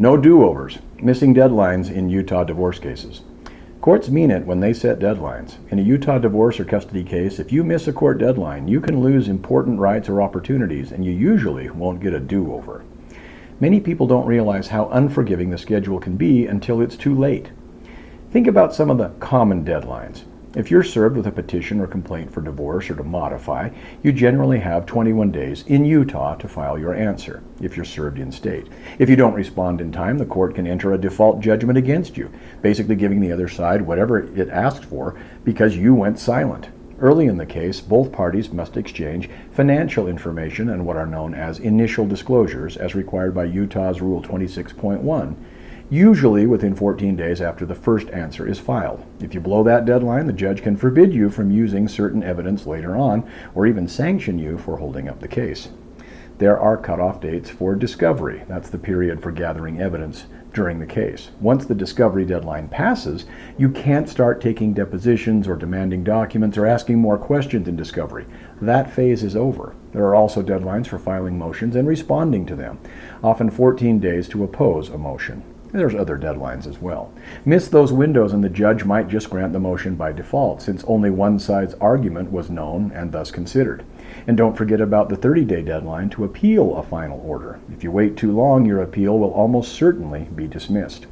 No do-overs, missing deadlines in Utah divorce cases. Courts mean it when they set deadlines. In a Utah divorce or custody case, if you miss a court deadline, you can lose important rights or opportunities, and you usually won't get a do-over. Many people don't realize how unforgiving the schedule can be until it's too late. Think about some of the common deadlines. If you're served with a petition or complaint for divorce or to modify, you generally have 21 days in Utah to file your answer, if you're served in state. If you don't respond in time, the court can enter a default judgment against you, basically giving the other side whatever it asked for because you went silent. Early in the case, both parties must exchange financial information and what are known as initial disclosures as required by Utah's Rule 26.1. Usually within 14 days after the first answer is filed. If you blow that deadline, the judge can forbid you from using certain evidence later on, or even sanction you for holding up the case. There are cutoff dates for discovery. That's the period for gathering evidence during the case. Once the discovery deadline passes, you can't start taking depositions or demanding documents or asking more questions in discovery. That phase is over. There are also deadlines for filing motions and responding to them, often 14 days to oppose a motion. There's other deadlines as well. Miss those windows and the judge might just grant the motion by default, since only one side's argument was known and thus considered. And don't forget about the 30-day deadline to appeal a final order. If you wait too long, your appeal will almost certainly be dismissed.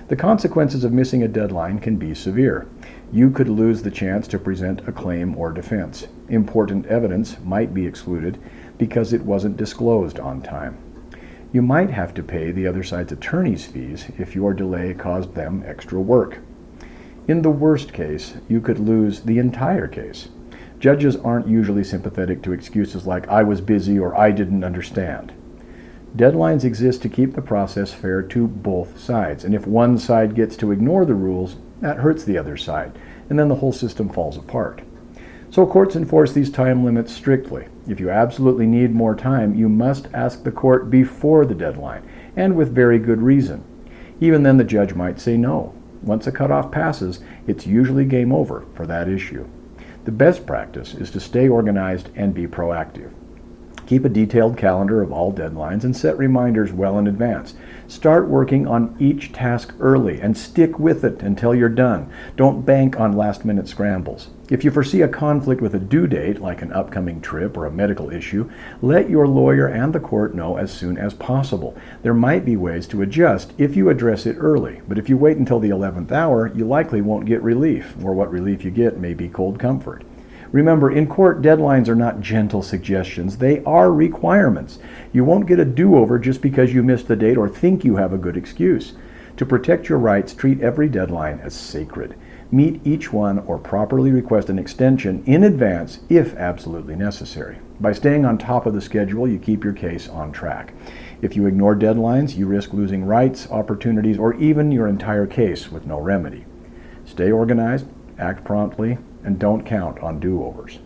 The consequences of missing a deadline can be severe. You could lose the chance to present a claim or defense. Important evidence might be excluded because it wasn't disclosed on time. You might have to pay the other side's attorney's fees if your delay caused them extra work. In the worst case, you could lose the entire case. Judges aren't usually sympathetic to excuses like "I was busy" or "I didn't understand." Deadlines exist to keep the process fair to both sides, and if one side gets to ignore the rules, that hurts the other side, and then the whole system falls apart. So courts enforce these time limits strictly. If you absolutely need more time, you must ask the court before the deadline, and with very good reason. Even then, the judge might say no. Once a cutoff passes, it's usually game over for that issue. The best practice is to stay organized and be proactive. Keep a detailed calendar of all deadlines and set reminders well in advance. Start working on each task early and stick with it until you're done. Don't bank on last-minute scrambles. If you foresee a conflict with a due date, like an upcoming trip or a medical issue, let your lawyer and the court know as soon as possible. There might be ways to adjust if you address it early, but if you wait until the 11th hour, you likely won't get relief, or what relief you get may be cold comfort. Remember, in court, deadlines are not gentle suggestions. They are requirements. You won't get a do-over just because you missed the date or think you have a good excuse. To protect your rights, treat every deadline as sacred. Meet each one or properly request an extension in advance if absolutely necessary. By staying on top of the schedule, you keep your case on track. If you ignore deadlines, you risk losing rights, opportunities, or even your entire case with no remedy. Stay organized, act promptly, and don't count on do-overs.